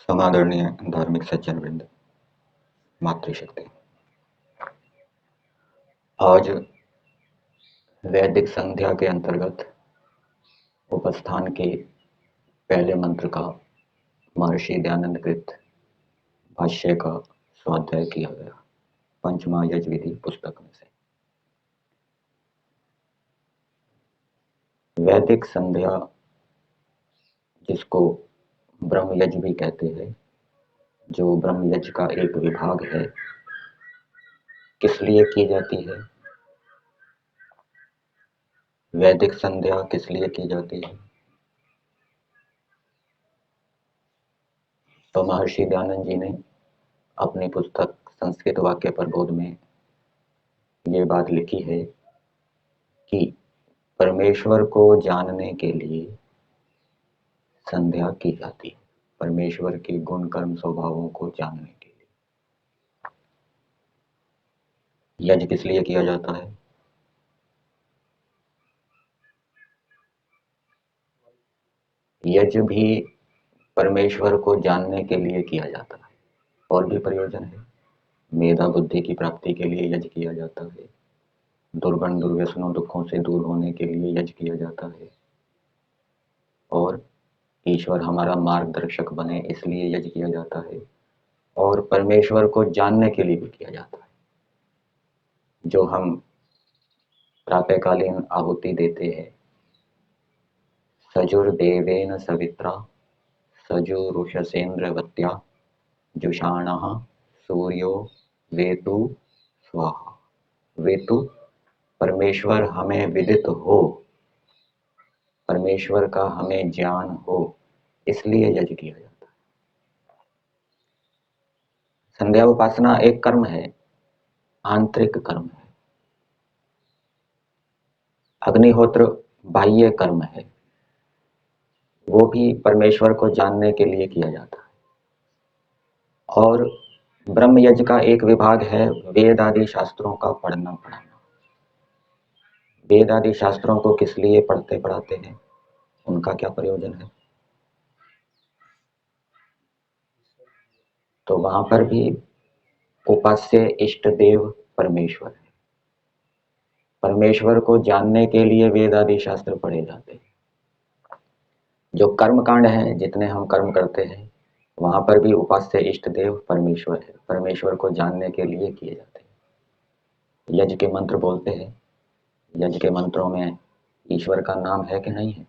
समादरणीय धार्मिक सज्जन वृंद, मातृशक्ति। आज वैदिक संध्या के अंतर्गत उपस्थान के पहले मंत्र का महर्षि दयानंद कृत भाष्य का स्वाध्याय किया गया पंचमहायज्ञ विधि पुस्तक में से। वैदिक संध्या, जिसको ब्रह्मयज्ञ भी कहते हैं, जो ब्रह्मयज्ञ का एक विभाग है, किस लिए की जाती है? वैदिक संध्या किस लिए की जाती है? तो महर्षि दयानंद जी ने अपनी पुस्तक संस्कृत वाक्य प्रबोध में ये बात लिखी है कि परमेश्वर को जानने के लिए संध्या की जाती है, परमेश्वर के गुण कर्म स्वभावों को जानने के लिए। यज्ञ किस लिए किया जाता है? यज्ञ भी परमेश्वर को जानने के लिए किया जाता है। और भी प्रयोजन है। मेधा बुद्धि की प्राप्ति के लिए यज्ञ किया जाता है, दुर्गुण दुर्व्यसनों दुखों से दूर होने के लिए यज्ञ किया जाता है, और ईश्वर हमारा मार्गदर्शक बने इसलिए यज्ञ किया जाता है, और परमेश्वर को जानने के लिए भी किया जाता है। जो हम प्रातःकालीन आहुति देते हैं, सजुर्देवेन सवित्रा सजुरुषसेन्द्रवत्या जुषाणः सूर्यो वेतु स्वाहा। वेतु, परमेश्वर हमें विदित हो, परमेश्वर का हमें ज्ञान हो, इसलिए यज्ञ किया जाता है। संध्या उपासना एक कर्म है, आंतरिक कर्म है। अग्निहोत्र बाह्य कर्म है, वो भी परमेश्वर को जानने के लिए किया जाता है। और ब्रह्म यज्ञ का एक विभाग है वेद आदि शास्त्रों का पढ़ना पढ़ाना। वेद आदि शास्त्रों को किस लिए पढ़ते पढ़ाते हैं, उनका क्या प्रयोजन है? तो वहां पर भी उपास्य इष्ट देव परमेश्वर है। परमेश्वर को जानने के लिए वेद आदि शास्त्र पढ़े जाते हैं। जो कर्म कांड है, जितने हम कर्म करते हैं, वहां पर भी उपास्य इष्ट देव परमेश्वर है, परमेश्वर को जानने के लिए किए जाते हैं। यज्ञ के मंत्र बोलते हैं, यज्ञ के मंत्रों में ईश्वर का नाम है कि नहीं है?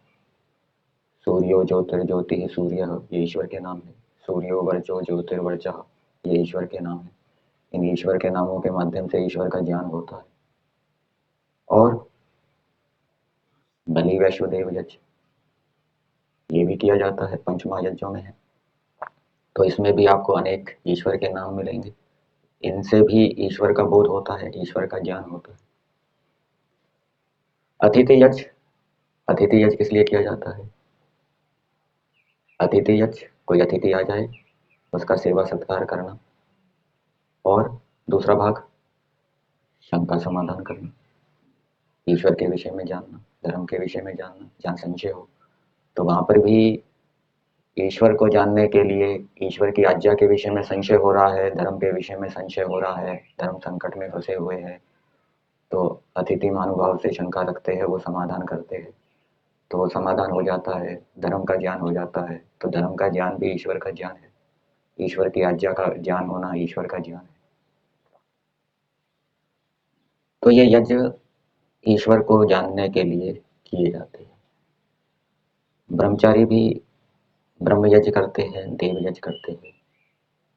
सूर्यो ज्योतिर्ज्योति है, सूर्य ये ईश्वर के नाम है। सूर्यो वर्चो ज्योतिर्वर्चा, ये ईश्वर के नाम है। इन ईश्वर के नामों के माध्यम से ईश्वर का ज्ञान होता है। और बलि वैश्वदेव यज्ञ, ये भी किया जाता है, पंचमहायज्ञों में है। तो इसमें भी आपको अनेक ईश्वर के नाम मिलेंगे। इनसे भी ईश्वर का बोध होता है, ईश्वर का ज्ञान होता है। अतिथि यज्ञ, अतिथि यज्ञ किस लिए किया जाता है? अतिथि यज्ञ, कोई अतिथि आ जाए उसका सेवा सत्कार करना। और दूसरा भाग शंका समाधान करना, ईश्वर के विषय में जानना, धर्म के विषय में जानना, जहाँ संशय हो। तो वहां पर भी ईश्वर को जानने के लिए, ईश्वर की आज्ञा के विषय में संशय हो रहा है, धर्म के विषय में संशय हो रहा है, धर्म संकट में फंसे हुए हैं, तो अतिथि महानुभाव से शंका रखते हैं, वो समाधान करते हैं, तो वो समाधान हो जाता है, धर्म का ज्ञान हो जाता है। तो धर्म का ज्ञान भी ईश्वर का ज्ञान है, ईश्वर की आज्ञा का ज्ञान होना ईश्वर का ज्ञान है। तो ये यज्ञ ईश्वर को जानने के लिए किए जाते हैं। ब्रह्मचारी भी ब्रह्म यज्ञ करते हैं, देव यज्ञ करते हैं।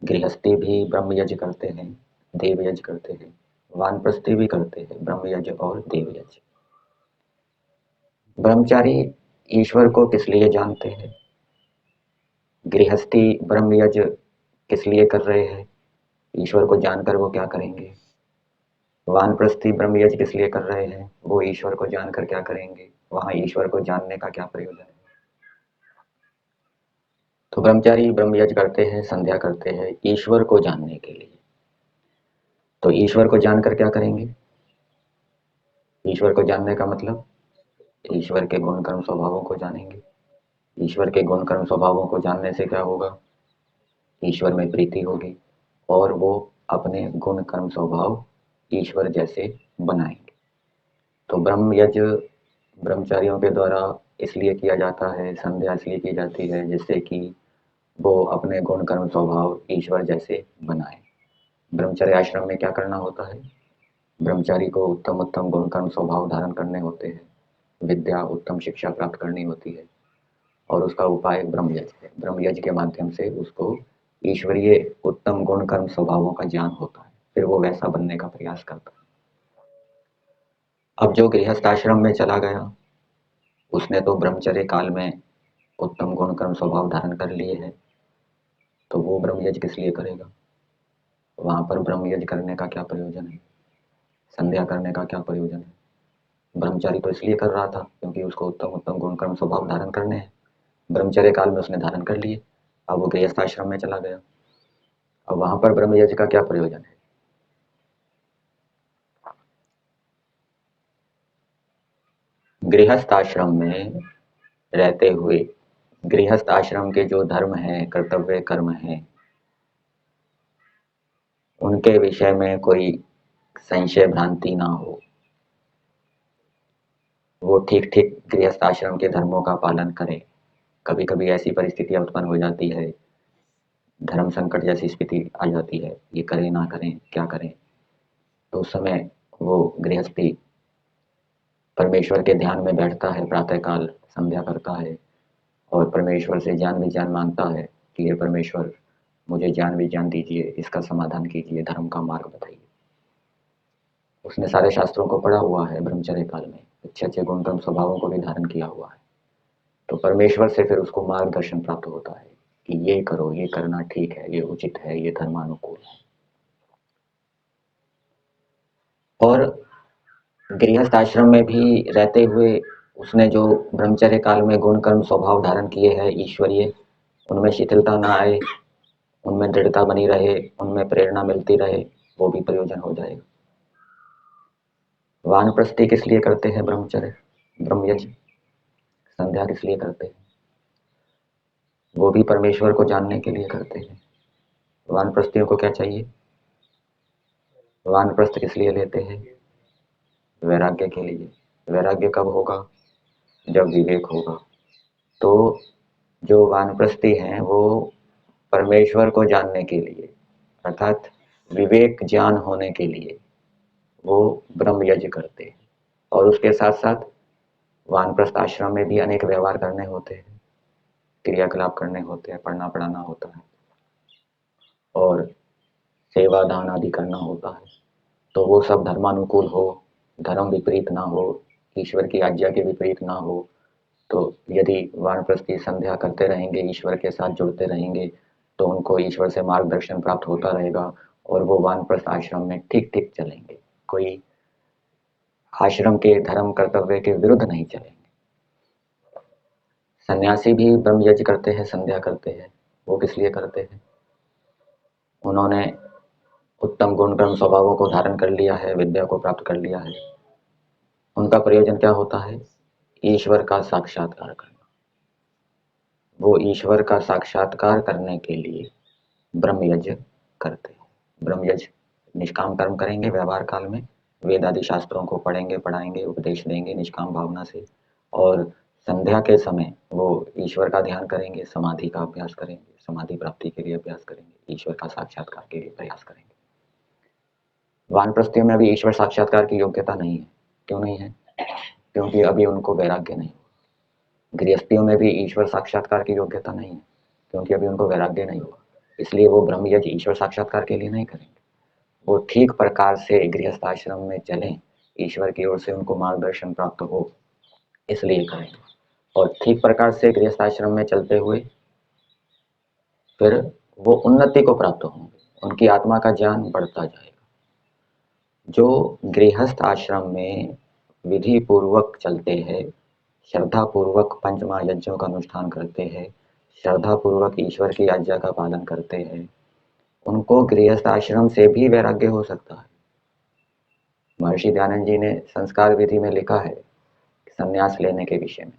गृहस्थी भी ब्रह्म यज्ञ करते हैं, देव यज्ञ करते हैं। वानप्रस्थी भी करते हैं, ब्रह्म यज्ञ और देव यज्ञ। ब्रह्मचारी ईश्वर को किस लिए जानते हैं? गृहस्थी ब्रह्म यज्ञ किस लिए कर रहे हैं? ईश्वर को जानकर वो क्या करेंगे? वानप्रस्थी ब्रह्म यज्ञ किस लिए कर रहे हैं? वो ईश्वर को जानकर क्या करेंगे? वहां ईश्वर को जानने का क्या प्रयोजन है? तो ब्रह्मचारी ब्रह्म यज्ञ करते हैं, संध्या करते हैं ईश्वर को जानने के लिए। तो ईश्वर को जानकर क्या करेंगे? ईश्वर को जानने का मतलब ईश्वर के गुण कर्म स्वभावों को जानेंगे। ईश्वर के गुण कर्म स्वभावों को जानने से क्या होगा? ईश्वर में प्रीति होगी और वो अपने गुण कर्म स्वभाव ईश्वर जैसे बनाएंगे। तो ब्रह्म यज्ञ ब्रह्मचारियों के द्वारा इसलिए किया जाता है, संध्या इसलिए की जाती है जिससे कि वो अपने गुण कर्म स्वभाव ईश्वर जैसे बनाए। ब्रह्मचर्य आश्रम में क्या करना होता है? ब्रह्मचारी को उत्तम उत्तम गुण कर्म स्वभाव धारण करने होते हैं, विद्या उत्तम शिक्षा प्राप्त करनी होती है और उसका उपाय ब्रह्म यज्ञ है। ब्रह्म यज्ञ के माध्यम से उसको ईश्वरीय उत्तम गुण कर्म स्वभावों का ज्ञान होता है, फिर वो वैसा बनने का प्रयास करता है। अब जो गृहस्थ आश्रम में चला गया उसने तो ब्रह्मचर्य काल में उत्तम गुण कर्म स्वभाव धारण कर लिए हैं, तो वो ब्रह्म यज्ञ किस लिए करेगा? वहां पर ब्रह्म यज्ञ करने का क्या प्रयोजन है? संध्या करने का क्या प्रयोजन है? ब्रह्मचारी तो इसलिए कर रहा था क्योंकि उसको उत्तम उत्तम गुण कर्म स्वभाव धारण करने हैं। ब्रह्मचर्य काल में उसने धारण कर लिए, अब वो गृहस्थ आश्रम में चला गया, अब वहां पर ब्रह्म यज्ञ का क्या प्रयोजन है? गृहस्थ आश्रम में रहते हुए गृहस्थ आश्रम के जो धर्म है, कर्तव्य कर्म है, उनके विषय में कोई संशय भ्रांति ना हो, वो ठीक ठीक गृहस्थ आश्रम के धर्मों का पालन करे। कभी कभी ऐसी परिस्थितियां उत्पन्न हो जाती है, धर्म संकट जैसी स्थिति आ जाती है, ये करें ना करें, क्या करें, तो उस समय वो गृहस्थी परमेश्वर के ध्यान में बैठता है, प्रातःकाल संध्या करता है और परमेश्वर से ज्ञान विज्ञान मांगता है कि हे परमेश्वर मुझे ज्ञान विज्ञान दीजिए, इसका समाधान कीजिए, धर्म का मार्ग बताइए। उसने सारे शास्त्रों को पढ़ा हुआ है, ब्रह्मचर्य काल में अच्छे अच्छे गुण कर्म स्वभावों को भी धारण किया हुआ है, तो परमेश्वर से फिर उसको मार्गदर्शन प्राप्त होता है कि ये करो, ये करना ठीक है, ये उचित है, ये धर्मानुकूल है। और गृहस्थ आश्रम में भी रहते हुए उसने जो ब्रह्मचर्य काल में गुण कर्म स्वभाव धारण किए हैं ईश्वरीय, उनमें शिथिलता ना आए, उनमें दृढ़ता बनी रहे, उनमें प्रेरणा मिलती रहे, वो भी प्रयोजन हो जाएगा। वानप्रस्थी किस लिए करते हैं? ब्रह्मचर्य ब्रह्मयज्ञ संध्या किस लिए करते हैं? वो भी परमेश्वर को जानने के लिए करते हैं। वानप्रस्थियों को क्या चाहिए? वानप्रस्थ किस लिए लेते हैं? वैराग्य के लिए। वैराग्य कब होगा? जब विवेक होगा। तो जो वानप्रस्थी हैं वो परमेश्वर को जानने के लिए अर्थात विवेक ज्ञान होने के लिए वो ब्रह्म यज्ञ करते हैं। और उसके साथ साथ वानप्रस्थ आश्रम में भी अनेक व्यवहार करने होते हैं, क्रियाकलाप करने होते हैं, पढ़ना पढ़ाना होता है और सेवा दान आदि करना होता है। तो वो सब धर्मानुकूल हो, धर्म विपरीत ना हो, ईश्वर की आज्ञा के विपरीत ना हो। तो यदि वानप्रस्थी संध्या करते रहेंगे, ईश्वर के साथ जुड़ते रहेंगे, तो उनको ईश्वर से मार्गदर्शन प्राप्त होता रहेगा और वो वानप्रस्थ आश्रम में ठीक ठीक चलेंगे, कोई आश्रम के धर्म कर्तव्य के विरुद्ध नहीं चलेंगे। सन्यासी भी ब्रह्म यज्ञ करते हैं, संध्या करते हैं, वो किस लिए करते हैं? उन्होंने उत्तम गुण कर्म स्वभावों को धारण कर लिया है, विद्या को प्राप्त कर लिया है, उनका प्रयोजन क्या होता है? ईश्वर का साक्षात्कार करना। वो ईश्वर का साक्षात्कार करने के लिए ब्रह्म यज्ञ करते हैं। ब्रह्म यज्ञ निष्काम कर्म करेंगे, व्यवहार काल में वेद आदि शास्त्रों को पढ़ेंगे, पढ़ाएंगे, उपदेश देंगे निष्काम भावना से, और संध्या के समय वो ईश्वर का ध्यान करेंगे, समाधि का अभ्यास करेंगे, समाधि प्राप्ति के लिए अभ्यास करेंगे, ईश्वर का साक्षात्कार के लिए प्रयास करेंगे। वानप्रस्थियों में अभी ईश्वर साक्षात्कार की योग्यता नहीं है। क्यों नहीं है? क्योंकि अभी उनको वैराग्य नहीं। गृहस्थियों में भी ईश्वर साक्षात्कार की योग्यता नहीं है क्योंकि अभी उनको वैराग्य नहीं हुआ, इसलिए वो ब्रह्म यज्ञ ईश्वर साक्षात्कार के लिए नहीं करेंगे। वो ठीक प्रकार से गृहस्थ आश्रम में चलें, ईश्वर की ओर से उनको मार्गदर्शन प्राप्त हो, इसलिए करेंगे। और ठीक प्रकार से गृहस्थ आश्रम में चलते हुए फिर वो उन्नति को प्राप्त होंगे, उनकी आत्मा का ज्ञान बढ़ता जाएगा। जो गृहस्थ आश्रम में विधि पूर्वक चलते हैं, श्रद्धा पूर्वक पंच महायज्ञों का अनुष्ठान करते हैं, श्रद्धा पूर्वक ईश्वर की आज्ञा का पालन करते हैं, उनको गृहस्थ आश्रम से भी वैराग्य हो सकता है। महर्षि दयानंद जी ने संस्कार विधि में लिखा है संन्यास लेने के विषय में,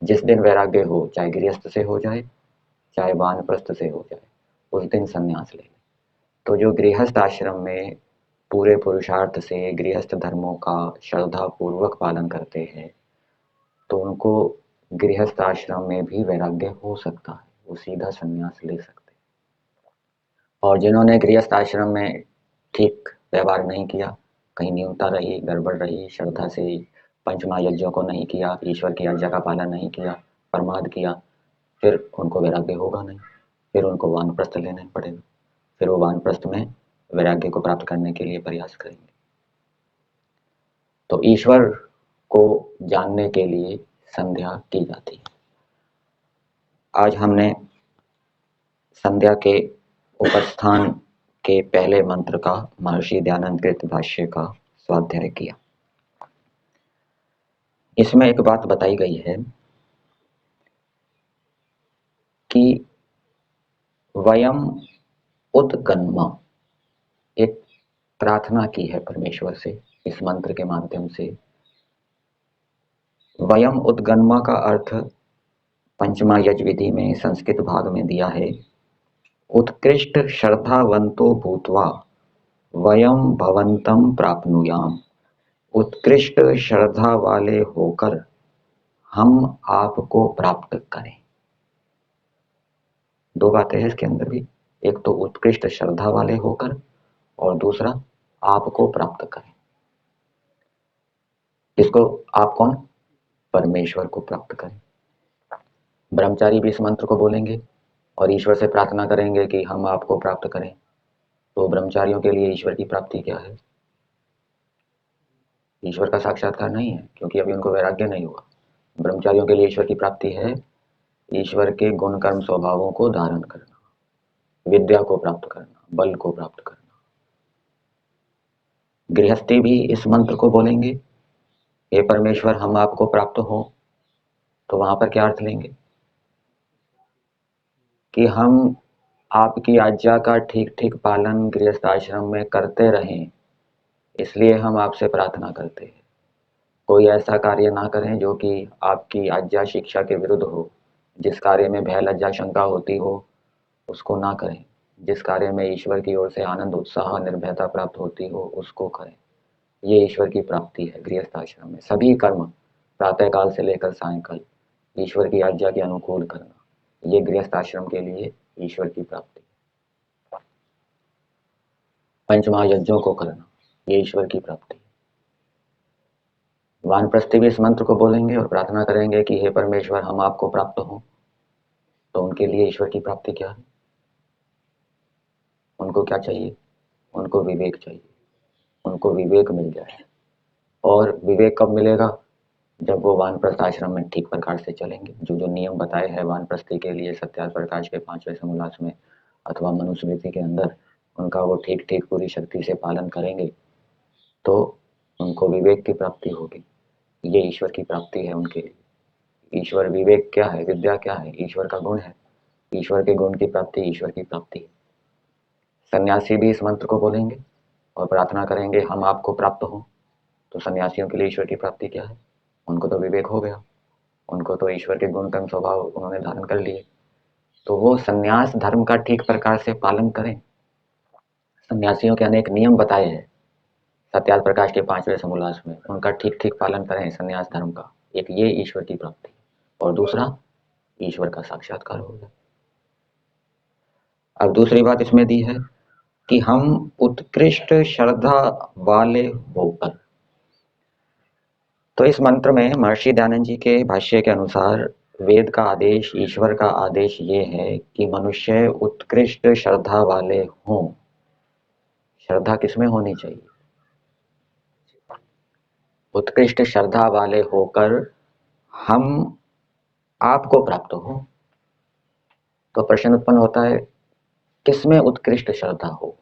जिस दिन वैराग्य हो, चाहे गृहस्थ से हो जाए चाहे वानप्रस्थ से हो जाए, उस दिन संन्यास ले ले। तो जो गृहस्थ आश्रम में पूरे पुरुषार्थ से गृहस्थ धर्मों का श्रद्धा पूर्वक पालन करते हैं, तो उनको गृहस्थ आश्रम में भी वैराग्य हो सकता है, वो सीधा संन्यास ले सकते हैं। और जिन्होंने गृहस्थ आश्रम में ठीक व्यवहार नहीं किया, कहीं न्यूनता रही, गड़बड़ रही, श्रद्धा से पंचमहायज्ञों को नहीं किया, ईश्वर की आज्ञा का पालन नहीं किया, प्रमाद किया, फिर उनको वैराग्य होगा नहीं, फिर उनको वानप्रस्थ लेना पड़ेगा, फिर वो वानप्रस्थ में वैराग्य को प्राप्त करने के लिए प्रयास करेंगे। तो ईश्वर को जानने के लिए संध्या की जाती है। आज हमने संध्या के उपस्थान के पहले मंत्र का महर्षि दयानंद कृत भाष्य का स्वाध्याय किया। इसमें एक बात बताई गई है कि वयम उद्गन्म, एक प्रार्थना की है परमेश्वर से इस मंत्र के माध्यम से। वयम उद्गन्म का अर्थ पंचमा यज विधि में संस्कृत भाग में दिया है, उत्कृष्ट श्रद्धावंतो भूत्वा वयम भवंतम प्राप्नुयाम। उत्कृष्ट श्रद्धा वाले होकर हम आपको प्राप्त करें। दो बातें हैं इसके अंदर भी, एक तो उत्कृष्ट श्रद्धा वाले होकर और दूसरा आपको प्राप्त करें। इसको आप कौन? परमेश्वर को प्राप्त करें। ब्रह्मचारी भी इस मंत्र को बोलेंगे और ईश्वर से प्रार्थना करेंगे कि हम आपको प्राप्त करें। तो ब्रह्मचारियों के लिए ईश्वर की प्राप्ति क्या है? ईश्वर का साक्षात्कार नहीं है, क्योंकि अभी उनको वैराग्य नहीं हुआ। ब्रह्मचारियों के लिए ईश्वर की प्राप्ति है ईश्वर के गुण कर्म स्वभावों को धारण करना, विद्या को प्राप्त करना, बल को प्राप्त करना। गृहस्थी भी इस मंत्र को बोलेंगे, हे परमेश्वर हम आपको प्राप्त हो। तो वहां पर क्या अर्थ लेंगे कि हम आपकी आज्ञा का ठीक ठीक पालन गृहस्थ आश्रम में करते रहें, इसलिए हम आपसे प्रार्थना करते हैं। कोई ऐसा कार्य ना करें जो कि आपकी आज्ञा शिक्षा के विरुद्ध हो। जिस कार्य में भय लज्जा शंका होती हो उसको ना करें। जिस कार्य में ईश्वर की ओर से आनंद उत्साह निर्भयता प्राप्त होती हो उसको करें। ये ईश्वर की प्राप्ति है गृहस्थ आश्रम में। सभी कर्म प्रातः काल से लेकर सायंकाल ईश्वर की आज्ञा के अनुकूल करना, ये गृहस्थ आश्रम के लिए ईश्वर की प्राप्ति। पंचमहायज्ञों को करना, ये ईश्वर की प्राप्ति। वानप्रस्थी भी इस मंत्र को बोलेंगे और प्रार्थना करेंगे कि हे परमेश्वर हम आपको प्राप्त हो। तो उनके लिए ईश्वर की प्राप्ति क्या है? उनको क्या चाहिए? उनको विवेक चाहिए। उनको विवेक मिल जाए। और विवेक कब मिलेगा? जब वो वानप्रस्थ आश्रम में ठीक प्रकार से चलेंगे। जो जो नियम बताए हैं वानप्रस्थी के लिए सत्यार्थ प्रकाश के 5वें समोल्लास में अथवा मनुस्मृति के अंदर, उनका वो ठीक ठीक पूरी शक्ति से पालन करेंगे तो उनको विवेक की प्राप्ति होगी। ये ईश्वर की प्राप्ति है उनके लिए। ईश्वर विवेक क्या है? विद्या क्या है? ईश्वर का गुण है। ईश्वर के गुण की प्राप्ति ईश्वर की प्राप्ति। सन्यासी भी इस मंत्र को बोलेंगे और प्रार्थना करेंगे हम आपको प्राप्त हो। तो सन्यासियों के लिए ईश्वर की प्राप्ति क्या है? उनको तो विवेक हो गया, उनको तो ईश्वर के गुण कर्म स्वभाव उन्होंने धारण कर लिए, तो वो सन्यास धर्म का ठीक प्रकार से पालन करें। सन्यासियों के अनेक नियम बताए हैं सत्यार्थ प्रकाश के 5वें समोल्लास में, उनका ठीक ठीक पालन करें सन्यास धर्म का। एक ये ईश्वर की प्राप्ति और दूसरा ईश्वर का साक्षात्कार हो गया। अब दूसरी बात इसमें दी है कि हम उत्कृष्ट श्रद्धा वाले होकर। तो इस मंत्र में महर्षि दयानंद जी के भाष्य के अनुसार वेद का आदेश, ईश्वर का आदेश ये है कि मनुष्य उत्कृष्ट श्रद्धा वाले हों। श्रद्धा किसमें होनी चाहिए? उत्कृष्ट श्रद्धा वाले होकर हम आपको प्राप्त हो। तो प्रश्न उत्पन्न होता है किसमें उत्कृष्ट श्रद्धा हो?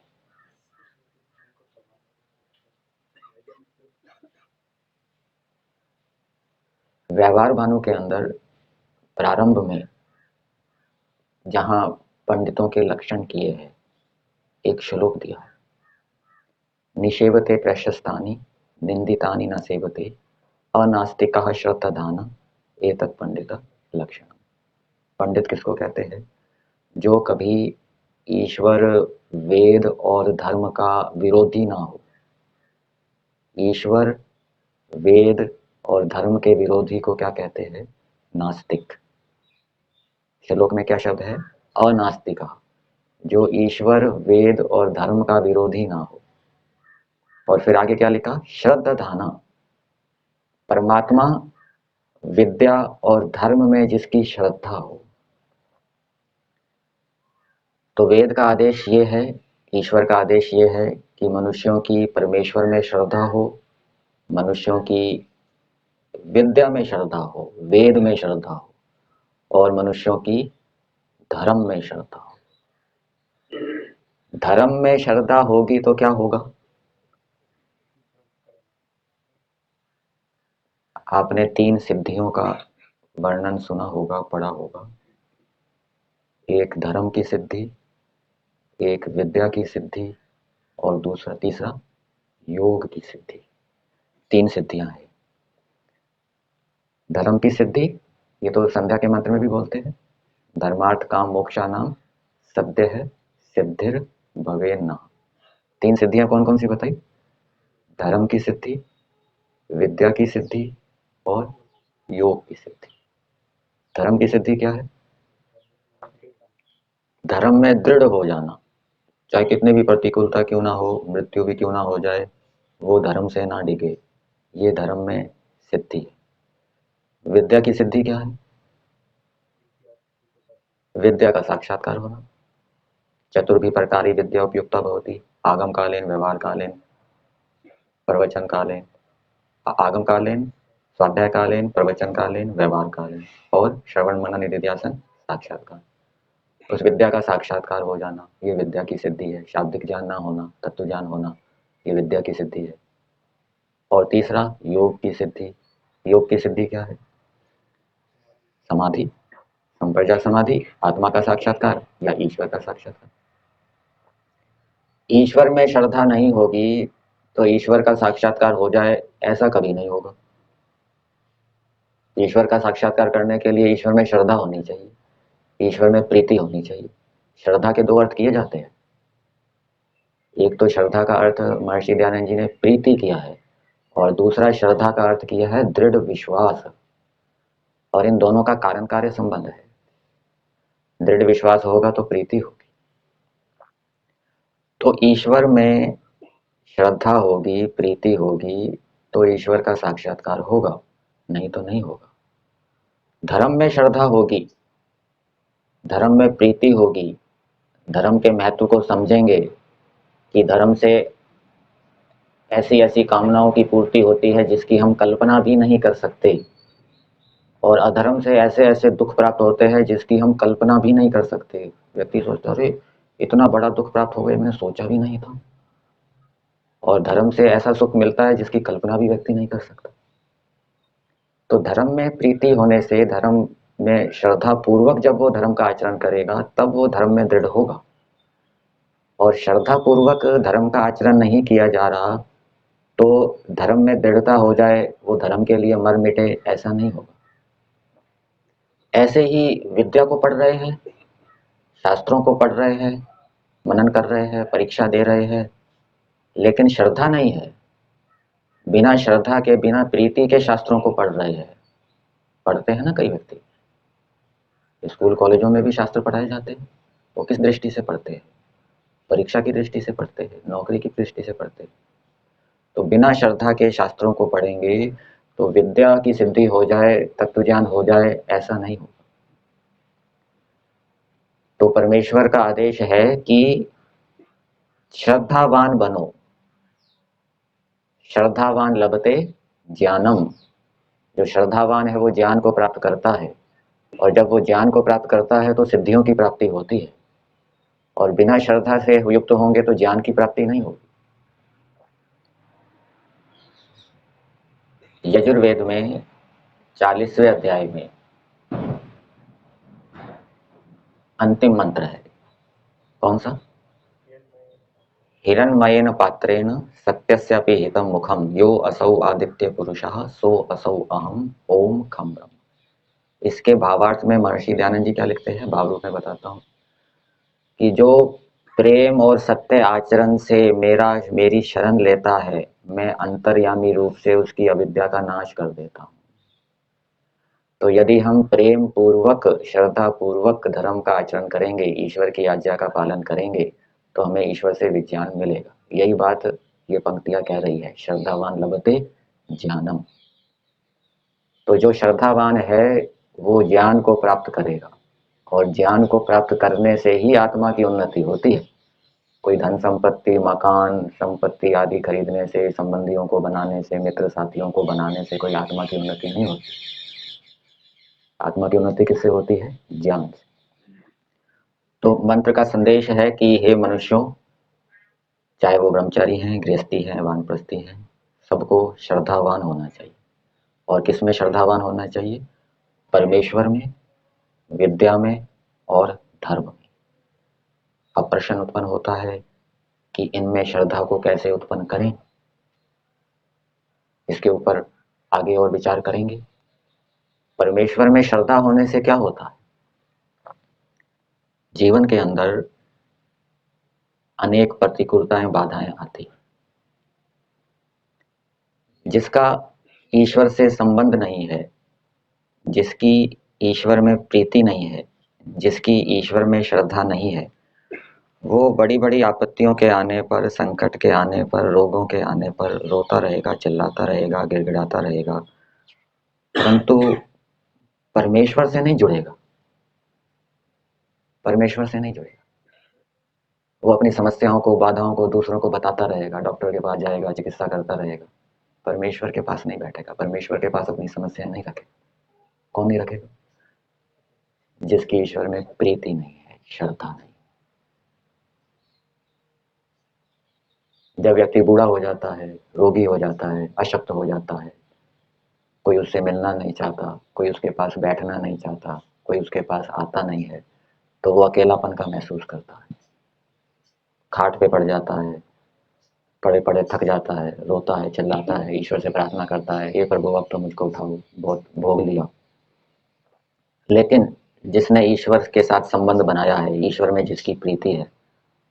व्यवहार भानु के अंदर प्रारंभ में जहां पंडितों के लक्षण किए हैं, एक श्लोक दिया है, निषेवते प्रशस्तानि निंदितानि न सेवते अनास्तिकः श्रद्धान एतत् पंडित लक्षण। पंडित किसको कहते हैं? जो कभी ईश्वर वेद और धर्म का विरोधी ना हो। ईश्वर वेद और धर्म के विरोधी को क्या कहते हैं? नास्तिक। श्लोक में क्या शब्द है? अनास्तिका। जो ईश्वर वेद और धर्म का विरोधी ना हो। और फिर आगे क्या लिखा? श्रद्धाधाना। परमात्मा, विद्या और धर्म में जिसकी श्रद्धा हो। तो वेद का आदेश ये है, ईश्वर का आदेश ये है कि मनुष्यों की परमेश्वर में श्रद्धा हो, मनुष्यों की विद्या में श्रद्धा हो, वेद में श्रद्धा हो, और मनुष्यों की धर्म में श्रद्धा हो। धर्म में श्रद्धा होगी तो क्या होगा? आपने 3 सिद्धियों का वर्णन सुना होगा, पढ़ा होगा। एक धर्म की सिद्धि, एक विद्या की सिद्धि, और तीसरा योग की सिद्धि। 3 सिद्धियां हैं। धर्म की सिद्धि, ये तो संध्या के मंत्र में भी बोलते हैं, धर्मार्थ काम मोक्षा नाम सद्य है सिद्धिर भवे ना। 3 सिद्धियां कौन कौन सी बताई? धर्म की सिद्धि, विद्या की सिद्धि और योग की सिद्धि। धर्म की सिद्धि क्या है? धर्म में दृढ़ हो जाना, चाहे कितने भी प्रतिकूलता क्यों ना हो, मृत्यु भी क्यों ना हो जाए, वो धर्म से ना डिगे, ये धर्म में सिद्धि है। विद्या की सिद्धि क्या है? विद्या का साक्षात्कार होना। चतुर्भि प्रकारी विद्या उपयुक्ता भवति, आगम कालीन, व्यवहार कालीन, प्रवचन कालीन। आगम कालीन, स्वाध्याय कालीन, प्रवचन कालीन, व्यवहार कालीन, और श्रवण मनन निधिध्यासन साक्षात्कार। उस विद्या का साक्षात्कार हो जाना, ये विद्या की सिद्धि है। शाब्दिक ज्ञान ना होना, तत्व ज्ञान होना, ये विद्या की सिद्धि है। और तीसरा योग की सिद्धि। योग की सिद्धि क्या है? समाधि, संप्रज्ञात समाधि, आत्मा का साक्षात्कार या ईश्वर का साक्षात्कार। ईश्वर में श्रद्धा नहीं होगी तो ईश्वर का साक्षात्कार हो जाए ऐसा कभी नहीं होगा। ईश्वर का साक्षात्कार करने के लिए ईश्वर में श्रद्धा होनी चाहिए, ईश्वर में प्रीति होनी चाहिए। श्रद्धा के 2 अर्थ किए जाते हैं। एक तो श्रद्धा का अर्थ महर्षि दयानंद जी ने प्रीति किया है, और दूसरा श्रद्धा का अर्थ किया है दृढ़ विश्वास। और इन दोनों का कारण कार्य संबंध है। दृढ़ विश्वास होगा तो प्रीति होगी। तो ईश्वर में श्रद्धा होगी, प्रीति होगी तो ईश्वर का साक्षात्कार होगा, नहीं तो नहीं होगा। धर्म में श्रद्धा होगी, धर्म में प्रीति होगी, धर्म के महत्व को समझेंगे कि धर्म से ऐसी ऐसी कामनाओं की पूर्ति होती है जिसकी हम कल्पना भी नहीं कर सकते, और अधर्म से ऐसे ऐसे दुख प्राप्त होते हैं जिसकी हम कल्पना भी नहीं कर सकते। व्यक्ति सोचता है अरे इतना बड़ा दुख प्राप्त हो गया, मैंने सोचा भी नहीं था। और धर्म से ऐसा सुख मिलता है जिसकी कल्पना भी व्यक्ति नहीं कर सकता। तो धर्म में प्रीति होने से, धर्म में श्रद्धा पूर्वक जब वो धर्म का आचरण करेगा तब वो धर्म में दृढ़ होगा। और श्रद्धा पूर्वक धर्म का आचरण नहीं किया जा रहा तो धर्म में दृढ़ता हो जाए, वो धर्म के लिए मर मिटे, ऐसा नहीं होगा। ऐसे ही विद्या को पढ़ रहे हैं, शास्त्रों को पढ़ रहे हैं, मनन कर रहे हैं, परीक्षा दे रहे हैं, लेकिन श्रद्धा नहीं है। बिना श्रद्धा के, बिना प्रीति के शास्त्रों को पढ़ रहे हैं। पढ़ते हैं ना कई व्यक्ति, स्कूल कॉलेजों में भी शास्त्र पढ़ाए जाते हैं। वो किस दृष्टि से पढ़ते हैं? परीक्षा की दृष्टि से पढ़ते हैं, नौकरी की दृष्टि से पढ़ते हैं। तो बिना श्रद्धा के शास्त्रों को पढ़ेंगे तो विद्या की सिद्धि हो जाए, तत्व ज्ञान हो जाए, ऐसा नहीं होगा। तो परमेश्वर का आदेश है कि श्रद्धावान बनो, श्रद्धावान लभते ज्ञानम। जो श्रद्धावान है वो ज्ञान को प्राप्त करता है, और जब वो ज्ञान को प्राप्त करता है तो सिद्धियों की प्राप्ति होती है। और बिना श्रद्धा से युक्त होंगे तो ज्ञान की प्राप्ति नहीं होगी। यजुर्वेद में 40वें अध्याय में अंतिम मंत्र है। कौन सा? हिरण्मयेन पात्रेण सत्यस्यापि हितं मुखम यो असौ आदित्य पुरुषः सो असौ अहम ओम खम ब्रह्म। इसके भावार्थ में महर्षि दयानंद जी क्या लिखते हैं, भाव रूप में बताता हूं कि जो प्रेम और सत्य आचरण से मेरी शरण लेता है, मैं अंतर्यामी रूप से उसकी अविद्या का नाश कर देता हूँ। तो यदि हम प्रेम पूर्वक, श्रद्धा पूर्वक धर्म का आचरण करेंगे, ईश्वर की आज्ञा का पालन करेंगे, तो हमें ईश्वर से विज्ञान मिलेगा। यही बात ये पंक्तियां कह रही है, श्रद्धावान लभते ज्ञानम। तो जो श्रद्धावान है वो ज्ञान को प्राप्त करेगा, और ज्ञान को प्राप्त करने से ही आत्मा की उन्नति होती है। कोई धन संपत्ति, मकान संपत्ति आदि खरीदने से, संबंधियों को बनाने से, मित्र साथियों को बनाने से कोई आत्मा की उन्नति नहीं होती। आत्मा की उन्नति किससे होती है? ज्ञान से। तो मंत्र का संदेश है कि हे मनुष्यों, चाहे वो ब्रह्मचारी हैं, गृहस्थी हैं, वानप्रस्थी हैं, सबको श्रद्धावान होना चाहिए। और किसमें श्रद्धावान होना चाहिए? परमेश्वर में, विद्या में और धर्म में। अब प्रश्न उत्पन्न होता है कि इनमें श्रद्धा को कैसे उत्पन्न करें। इसके ऊपर आगे और विचार करेंगे। परमेश्वर में श्रद्धा होने से क्या होता है? जीवन के अंदर अनेक प्रतिकूलताएं, बाधाएं आती। जिसका ईश्वर से संबंध नहीं है, जिसकी ईश्वर में प्रीति नहीं है, जिसकी ईश्वर में श्रद्धा नहीं है, वो बड़ी बड़ी आपत्तियों के आने पर, संकट के आने पर, रोगों के आने पर रोता रहेगा, चिल्लाता रहेगा, गिड़गिड़ाता रहेगा, परंतु परमेश्वर से नहीं जुड़ेगा। परमेश्वर से नहीं जुड़ेगा। वो अपनी समस्याओं को, बाधाओं को दूसरों को बताता रहेगा, डॉक्टर के पास जाएगा, चिकित्सा करता रहेगा, परमेश्वर के पास नहीं बैठेगा। परमेश्वर के पास अपनी समस्या नहीं रखेगा। कौन नहीं रखेगा? जिसकी ईश्वर में प्रीति नहीं है, श्रद्धा नहीं। जब व्यक्ति बूढ़ा हो जाता है, रोगी हो जाता है, अशक्त हो जाता है, कोई उससे मिलना नहीं चाहता, कोई उसके पास बैठना नहीं चाहता, कोई उसके पास आता नहीं है, तो वो अकेलापन का महसूस करता है। खाट पे पड़ जाता है, पड़े पड़े थक जाता है, रोता है, चिल्लाता है, ईश्वर से प्रार्थना करता है, हे प्रभु अब तो मुझको उठाओ, बहुत भोग लिया। लेकिन जिसने ईश्वर के साथ संबंध बनाया है, ईश्वर में जिसकी प्रीति है,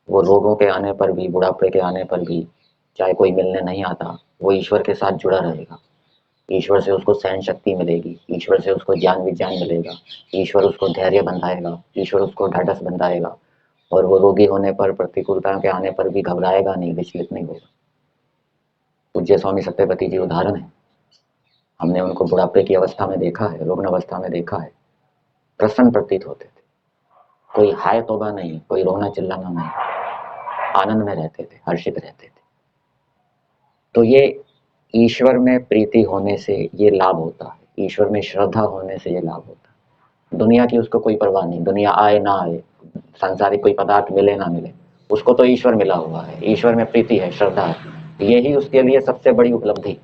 वो रोगों के आने पर भी, बुढ़ापे के आने पर भी, चाहे कोई मिलने नहीं आता, वो ईश्वर के साथ जुड़ा रहेगा। ईश्वर से उसको सहन शक्ति मिलेगी, ईश्वर से उसको ज्ञान विज्ञान मिलेगा, ईश्वर उसको धैर्य बंधाएगा, ईश्वर उसको ढाढ़स बंधाएगा, और वो रोगी होने पर, प्रतिकूलता के आने पर भी घबराएगा नहीं, विचलित नहीं होगा। पूज्य स्वामी सत्यपति जी उदाहरण है। हमने उनको बुढ़ापे की अवस्था में देखा है, रुग्ण अवस्था में देखा है। प्रसन्न प्रतीत होते थे, कोई हाय तौबा नहीं, कोई रोना चिल्लाना नहीं, आनंद में रहते थे, हर्षित रहते थे। तो ये ईश्वर में प्रीति होने से ये लाभ होता है, ईश्वर में श्रद्धा होने से ये लाभ होता है। दुनिया की उसको कोई परवाह नहीं, दुनिया आए ना आए, सांसारिक कोई पदार्थ मिले ना मिले, उसको तो ईश्वर मिला हुआ है, ईश्वर में प्रीति है, श्रद्धा है, यही उसके लिए सबसे बड़ी उपलब्धि।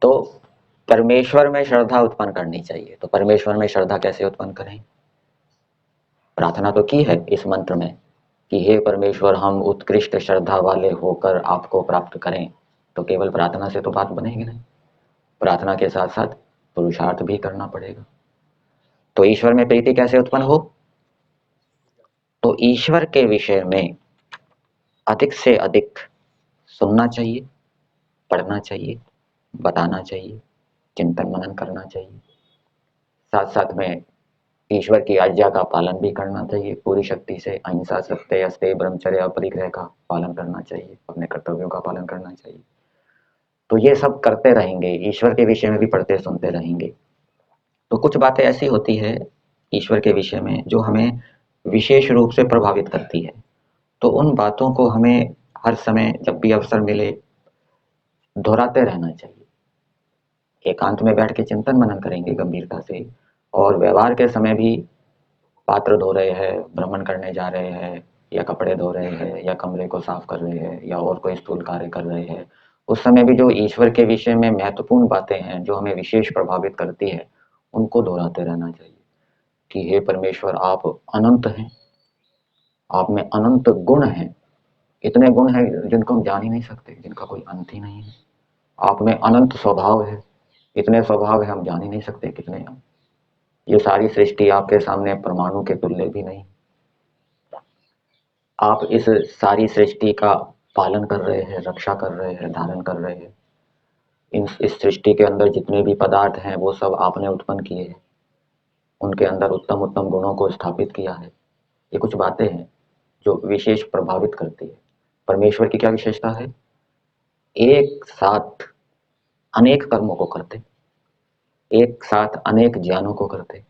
तो परमेश्वर में श्रद्धा उत्पन्न करनी चाहिए। तो परमेश्वर में श्रद्धा कैसे उत्पन्न करें? प्रार्थना तो की है इस मंत्र में कि हे परमेश्वर, हम उत्कृष्ट श्रद्धा वाले होकर आपको प्राप्त करें। तो केवल प्रार्थना से तो बात बनेगी नहीं, प्रार्थना के साथ साथ पुरुषार्थ भी करना पड़ेगा। तो ईश्वर में प्रीति कैसे उत्पन्न हो? तो ईश्वर के विषय में अधिक से अधिक सुनना चाहिए, पढ़ना चाहिए, बताना चाहिए, चिंतन मनन करना चाहिए। साथ साथ में ईश्वर की आज्ञा का पालन भी करना चाहिए पूरी शक्ति से। अहिंसा, सत्य, अस्तेय, ब्रह्मचर्य, अपरिग्रह का पालन करना चाहिए, अपने कर्तव्यों का पालन करना चाहिए। तो ये सब करते रहेंगे, ईश्वर के विषय में भी पढ़ते सुनते रहेंगे। तो कुछ बातें ऐसी होती है ईश्वर के विषय में जो हमें विशेष रूप से प्रभावित करती है। तो उन बातों को हमें हर समय जब भी अवसर मिले दोहराते रहना चाहिए। एकांत में बैठ के चिंतन मनन करेंगे गंभीरता से, और व्यवहार के समय भी पात्र धो रहे हैं, भ्रमण करने जा रहे हैं, या कपड़े धो रहे हैं, या कमरे को साफ कर रहे हैं, या और कोई स्थूल कार्य कर रहे हैं, उस समय भी जो ईश्वर के विषय में महत्वपूर्ण बातें हैं जो हमें विशेष प्रभावित करती है, उनको दोहराते रहना चाहिए कि हे परमेश्वर, आप अनंत हैं, आप में अनंत गुण हैं, इतने गुण हैं जिनको हम जान ही नहीं सकते, जिनका कोई अंत ही नहीं है। आप में अनंत स्वभाव है, इतने स्वभाव है हम जान ही नहीं सकते कितने हैं। ये सारी सृष्टि आपके सामने परमाणु के तुल्य भी नहीं। आप इस सारी सृष्टि का पालन कर रहे हैं, रक्षा कर रहे हैं, धारण कर रहे हैं। इस सृष्टि के अंदर जितने भी पदार्थ हैं वो सब आपने उत्पन्न किए हैं, उनके अंदर उत्तम उत्तम गुणों को स्थापित किया है। ये कुछ बातें हैं जो विशेष प्रभावित करती है। परमेश्वर की क्या विशेषता है? एक साथ अनेक कर्मों को करते, एक साथ अनेक ज्ञानों को करते।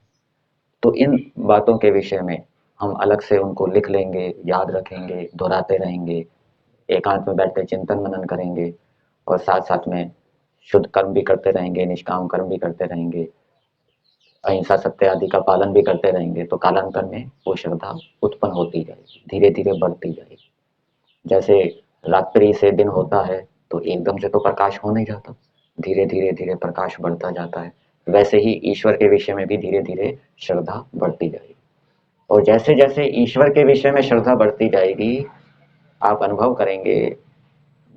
तो इन बातों के विषय में हम अलग से उनको लिख लेंगे, याद रखेंगे, दोहराते रहेंगे, एकांत में बैठकर चिंतन मनन करेंगे और साथ साथ में शुद्ध कर्म भी करते रहेंगे, निष्काम कर्म भी करते रहेंगे, अहिंसा सत्य आदि का पालन भी करते रहेंगे, तो कालांतर में वो श्रद्धा उत्पन्न होती जाएगी, धीरे धीरे बढ़ती जाएगी। जैसे रात्रि से दिन होता है तो एकदम से तो प्रकाश हो नहीं जाता, धीरे धीरे धीरे प्रकाश बढ़ता जाता है। वैसे ही ईश्वर के विषय में भी धीरे धीरे श्रद्धा बढ़ती जाएगी। और जैसे जैसे ईश्वर के विषय में श्रद्धा बढ़ती जाएगी, आप अनुभव करेंगे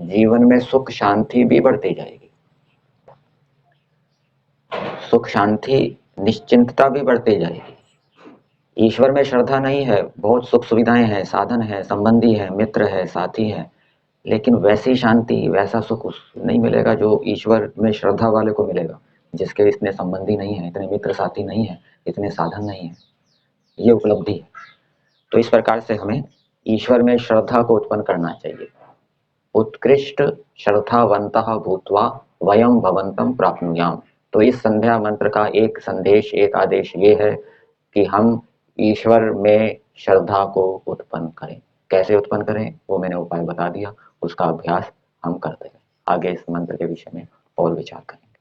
जीवन में सुख शांति भी बढ़ती जाएगी। सुख शांति निश्चिंतता भी बढ़ती जाएगी। ईश्वर में श्रद्धा नहीं है, बहुत सुख सुविधाएं हैं, साधन है, संबंधी है, मित्र है, साथी है, लेकिन वैसी शांति, वैसा सुख नहीं मिलेगा जो ईश्वर में श्रद्धा वाले को मिलेगा, जिसके इतने संबंधी नहीं है, इतने मित्र साथी नहीं है, इतने साधन नहीं है। ये उपलब्धि है। तो इस प्रकार से हमें ईश्वर में श्रद्धा को उत्पन्न करना चाहिए। उत्कृष्ट श्रद्धावन्तः भूत्वा वयं भवन्तं प्राप्नुयाम। तो इस संध्या मंत्र का एक संदेश, एक आदेश ये है कि हम ईश्वर में श्रद्धा को उत्पन्न करें। कैसे उत्पन्न करें वो मैंने उपाय बता दिया, उसका अभ्यास हम करते हैं। आगे इस मंत्र के विषय में और विचार करें।